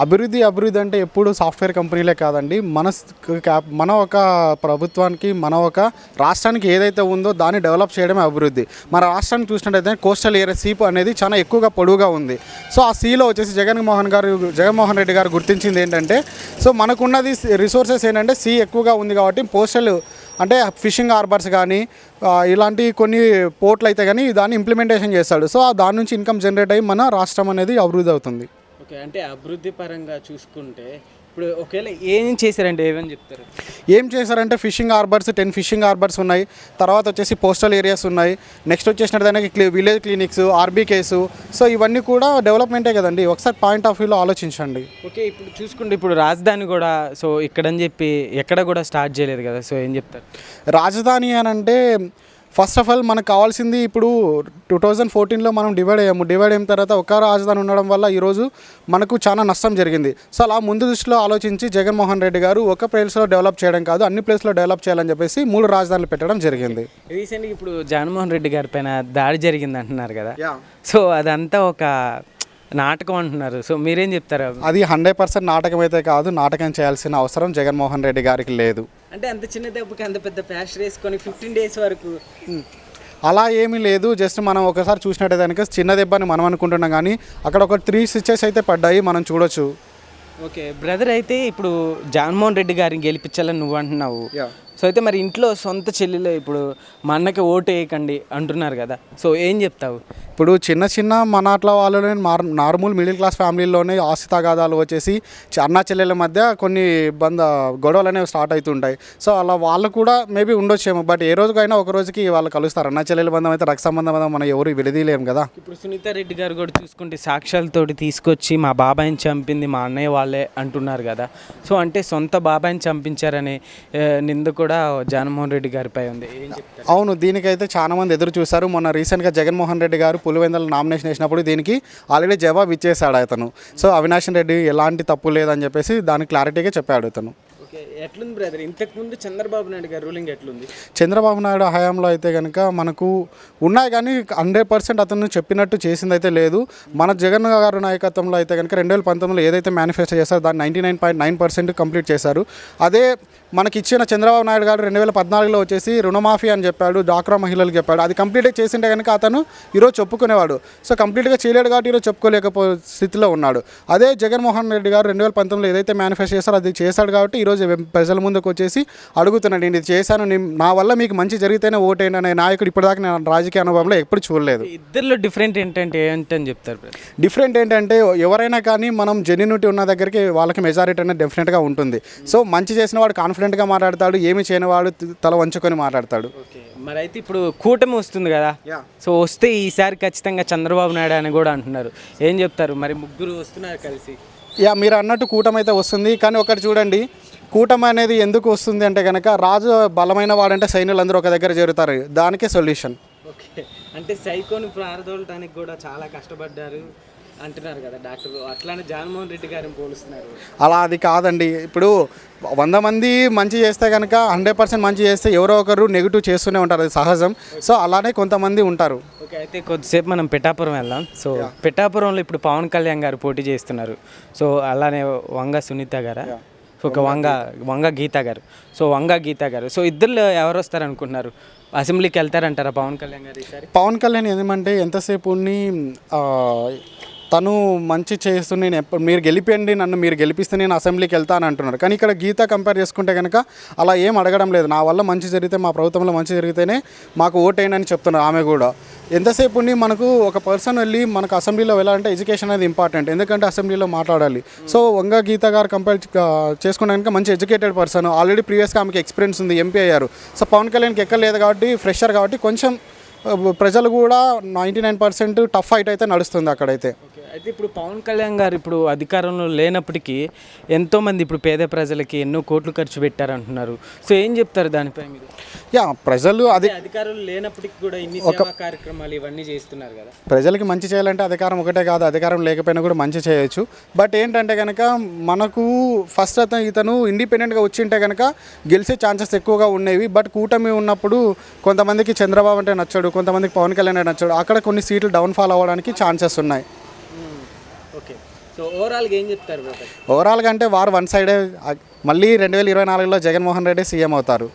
అభివృద్ధి అంటే ఎప్పుడు సాఫ్ట్వేర్ కంపెనీలే కాదండి. మన ఒక ప్రభుత్వానికి, మన ఒక రాష్ట్రానికి ఏదైతే ఉందో దాన్ని డెవలప్ చేయడమే అభివృద్ధి. మన రాష్ట్రాన్ని చూసినట్టయితే కోస్టల్ ఏరియా సీ అనేది చాలా ఎక్కువగా పొడవుగా ఉంది. సో ఆ సీలో వచ్చేసి జగన్మోహన్ రెడ్డి గారు గుర్తించింది ఏంటంటే, సో మనకున్నది రిసోర్సెస్ ఏంటంటే సీ ఎక్కువగా ఉంది కాబట్టి పోస్టల్ అంటే ఫిషింగ్ హార్బర్స్ కానీ ఇలాంటి కొన్ని పోర్ట్లు అయితే కానీ దాన్ని ఇంప్లిమెంటేషన్ చేస్తాడు. సో దాని నుంచి ఇన్కమ్ జనరేట్ అయ్యి మన రాష్ట్రం అనేది అభివృద్ధి అవుతుంది. ఓకే, అంటే అభివృద్ధి పరంగా చూసుకుంటే ఇప్పుడు ఒకవేళ ఏం చేశారంటే ఏమని చెప్తారు? ఏం చేశారంటే ఫిషింగ్ హార్బర్స్ 10 ఫిషింగ్ హార్బర్స్ ఉన్నాయి. తర్వాత వచ్చేసి పోస్టల్ ఏరియాస్ ఉన్నాయి. నెక్స్ట్ వచ్చేసినట్టు విలేజ్ క్లినిక్స్, ఆర్బీకేస్. సో ఇవన్నీ కూడా డెవలప్మెంటే కదండి. ఒకసారి పాయింట్ ఆఫ్ వ్యూలో ఆలోచించండి. ఓకే, ఇప్పుడు చూసుకుంటే ఇప్పుడు రాజధాని కూడా సో ఇక్కడని చెప్పి ఎక్కడ కూడా స్టార్ట్ చేయలేదు కదా, సో ఏం చెప్తారు? రాజధాని అని అంటే ఫస్ట్ ఆఫ్ ఆల్ మనకు కావాల్సింది ఇప్పుడు 2014లో మనం డివైడ్ అయిన తర్వాత ఒక రాజధాని ఉండడం వల్ల ఈరోజు మనకు చాలా నష్టం జరిగింది. సో అలా ముందు దృష్టిలో ఆలోచించి జగన్మోహన్ రెడ్డి గారు ఒక ప్లేస్లో డెవలప్ చేయడం కాదు, అన్ని ప్లేస్లో డెవలప్ చేయాలని చెప్పేసి 3 రాజధానులు పెట్టడం జరిగింది. రీసెంట్గా ఇప్పుడు జగన్మోహన్ రెడ్డి గారి పైన దాడి జరిగింది అంటున్నారు కదా, సో అదంతా ఒక నాటకం అంటున్నారు. సో మీరేం చెప్తారు? అది 100% నాటకం అయితే కాదు. నాటకం చేయాల్సిన అవసరం జగన్మోహన్ రెడ్డి గారికి లేదు. అంటే అంత చిన్న దెబ్బకి అంత పెద్ద ప్యాష్ వేసుకొని 15 days వరకు అలా ఏమీ లేదు. జస్ట్ మనం ఒకసారి చూసినట్టయితే కనుక చిన్న దెబ్బని మనం అనుకుంటున్నాం, కానీ అక్కడ ఒక 3 స్టిచెస్ అయితే పడ్డాయి, మనం చూడొచ్చు. ఓకే బ్రదర్, అయితే ఇప్పుడు జగన్మోహన్ రెడ్డి గారిని గెలిపించాలని నువ్వు అంటున్నావు. సో అయితే మరి ఇంట్లో సొంత చెల్లెలు ఇప్పుడు మా అన్నకి ఓటు వేయకండి అంటున్నారు కదా, సో ఏం చెప్తావు? ఇప్పుడు చిన్న మన వాళ్ళనే నార్మల్ మిడిల్ క్లాస్ ఫ్యామిలీలోనే ఆస్తి తగాదాలు వచ్చేసి అన్నా చెల్లెల మధ్య కొన్ని గొడవలు అనేవి స్టార్ట్ అవుతుంటాయి. సో అలా వాళ్ళు కూడా మేబీ ఉండొచ్చేమో, బట్ ఏ రోజుకైనా ఒక రోజుకి వాళ్ళు కలుస్తారు. అన్నా చెల్లెల బంధం అయితే రక్త సంబంధం మనం ఎవరు విడదీయలేము కదా. ఇప్పుడు సునీత రెడ్డి గారు కూడా చూసుకుంటే సాక్ష్యాలతోటి తీసుకొచ్చి మా బాబాయిని చంపింది మా అన్నయ్య వాళ్ళే అంటున్నారు కదా, సో అంటే సొంత బాబాయిని చంపించారనే నింద కూడా జగన్మోహన్ రెడ్డి గారిపై ఉంది. ఏం చెప్తారు? అవును, దీనికైతే చాలా మంది ఎదురు చూశారు. మొన్న రీసెంట్గా జగన్మోహన్ రెడ్డి గారు పులివెందుల నామినేషన్ వేసినప్పుడు దీనికి ఆల్రెడీ జవాబు ఇచ్చేసాడు అతను. సో అవినాష్ రెడ్డి ఎలాంటి తప్పు లేదని చెప్పేసి దానికి క్లారిటీగా చెప్పాడు అతను. ఓకే, ఎట్లుంది బ్రదర్ ఇంతకుముందు చంద్రబాబు నాయుడు గారు రూలింగ్ ఎట్లుంది? చంద్రబాబు నాయుడు హయాంలో అయితే కనుక మనకు ఉన్నాయి, కానీ 100% అతను చెప్పినట్టు చేసింది అయితే లేదు. మన జగన్ గారు నాయకత్వంలో అయితే కనుక 2019లో ఏదైతే మేనిఫెస్టో చేశారో దాన్ని 99.9% కంప్లీట్ చేశారు. అదే మనకి ఇచ్చిన చంద్రబాబు నాయుడు గారు 2014లో వచ్చేసి రుణమాఫీ అని చెప్పాడు, డ్వాక్రా మహిళలకు చెప్పాడు. అది కంప్లీట్గా చేసింటే కనుక అతను ఈరోజు చెప్పుకునేవాడు. సో కంప్లీట్గా చేయలేడు కాబట్టి ఈరోజు చెప్పుకోలేకపో స్థితిలో ఉన్నాడు. అదే జగన్మోహన్ రెడ్డి గారు 2019లో ఏదైతే మేనిఫెస్టో చేశారో అది చేశాడు కాబట్టి ఈరోజు ప్రజల ముందుకు వచ్చేసి అడుగుతున్నాడు, నేను ఇది చేశాను, నా వల్ల మీకు మంచి జరిగితేనే ఓటేయండి అనే నాయకుడు ఇప్పటిదాకా నేను రాజకీయ అనుభవంలో ఎప్పుడు చూడలేదు. ఇద్దరిలో డిఫరెంట్ ఏంటని చెప్తారు? డిఫరెంట్ ఏంటంటే ఎవరైనా కానీ మనం జెన్యూనిటీ ఉన్న దగ్గరికి వాళ్ళకి మెజారిటీ అనేది డెఫినెట్గా ఉంటుంది. సో మంచి చేసిన వాడు కాన్ఫిడెంట్గా మాట్లాడతాడు, ఏమి చేయని వాడు తల వంచుకొని మాట్లాడతాడు. మరి అయితే ఇప్పుడు కూటమి వస్తుంది కదా, సో వస్తే ఈసారి ఖచ్చితంగా చంద్రబాబు నాయుడు అని కూడా అంటున్నారు. ఏం చెప్తారు? మరి ముగ్గురు వస్తున్నారు కలిసి. మీరు అన్నట్టు కూటమి అయితే వస్తుంది, కానీ ఒకటి చూడండి, కూటమి అనేది ఎందుకు వస్తుంది అంటే కనుక రాజు బలమైన వాడంటే సైన్యులందరూ ఒక దగ్గర చేరుతారు, దానికే సొల్యూషన్. ఓకే, అంటే సైకోని ప్రారదోలటానికి కూడా చాలా కష్టపడ్డారు అంటున్నారు కదా డాక్టర్, అట్లానే జగన్మోహన్ రెడ్డి గారిని పోలుస్తున్నారు. అలా అది కాదండి. ఇప్పుడు 100 మంది మంచి చేస్తే కనుక 100% మంచి చేస్తే ఎవరో ఒకరు నెగిటివ్ చేస్తూనే ఉంటారు, అది సహజం. సో అలానే కొంతమంది ఉంటారు. ఓకే, అయితే కొద్దిసేపు మనం పిఠాపురం వెళ్దాం. సో పిఠాపురంలో ఇప్పుడు పవన్ కళ్యాణ్ గారు పోటీ చేస్తున్నారు. సో అలానే వంగ సునీత గారు, ఒక వంగ గీత గారు. సో వంగ గీత గారు, సో ఇద్దరు ఎవరు వస్తారు అనుకుంటున్నారు? అసెంబ్లీకి వెళ్తారంటారా పవన్ కళ్యాణ్ గారు ఈసారి? పవన్ కళ్యాణ్ ఏమంటే ఎంతసేపు తను మంచి చేస్తూ నేను మీరు గెలిపండి, నన్ను మీరు గెలిపిస్తే నేను అసెంబ్లీకి వెళ్తాను అంటున్నారు. కానీ ఇక్కడ గీత కంపేర్ చేసుకుంటే కనుక అలా ఏం అడగడం లేదు. నా వల్ల మంచి జరిగితే, మా ప్రభుత్వంలో మంచి జరిగితేనే మాకు ఓటేయండి అని చెప్తున్నారు. ఆమె కూడా ఎంతసేపు మనకు ఒక పర్సన్ వెళ్ళి మనకు అసెంబ్లీలో వెళ్ళాలంటే ఎడ్యుకేషన్ అనేది ఇంపార్టెంట్, ఎందుకంటే అసెంబ్లీలో మాట్లాడాలి. సో వంగ గీత గారు కంపేర్ చేసుకుంటే కనుక మంచి ఎడ్యుకేటెడ్ పర్సన్, ఆల్రెడీ ప్రీవియస్గా ఆమెకి ఎక్స్పీరియన్స్ ఉంది, ఎంపీ అయ్యారు. సో పవన్ కళ్యాణ్కి ఎక్కలేదు కాబట్టి ఫ్రెషర్ కాబట్టి కొంచెం ప్రజలు కూడా 99% టఫ్ ఫైట్ అయితే నడుస్తుంది అక్కడైతే. అయితే ఇప్పుడు పవన్ కళ్యాణ్ గారు ఇప్పుడు అధికారంలో లేనప్పటికీ ఎంతోమంది ఇప్పుడు పేద ప్రజలకి ఎన్నో కోట్లు ఖర్చు పెట్టారంటున్నారు. సో ఏం చెప్తారు దానిపై మీరు? ప్రజలు అధికారులు లేనప్పటికీ కూడా ఇన్ని సేవా కార్యక్రమాలు ఇవన్నీ చేస్తున్నారు కదా. ప్రజలకి మంచి చేయాలంటే అధికారం ఒకటే కాదు, అధికారం లేకపోయినా కూడా మంచి చేయొచ్చు. బట్ ఏంటంటే కనుక మనకు ఫస్ట్ ఇతను ఇండిపెండెంట్గా వచ్చింటే కనుక గెలిచే ఛాన్సెస్ ఎక్కువగా ఉండేవి. బట్ కూటమి ఉన్నప్పుడు కొంతమందికి చంద్రబాబు అంటే నచ్చాడు, కొంతమందికి పవన్ కళ్యాణ్ అంటే నచ్చాడు, అక్కడ కొన్ని సీట్లు డౌన్ఫాల్ అవ్వడానికి ఛాన్సెస్ ఉన్నాయి. ఓకే, సో ఓవరాల్గా ఏం చెప్తారు బ్రదర్? ఓవరాల్గా అంటే వారు వన్ సైడే మళ్ళీ 2024లో జగన్మోహన్ రెడ్డి సీఎం అవుతారు.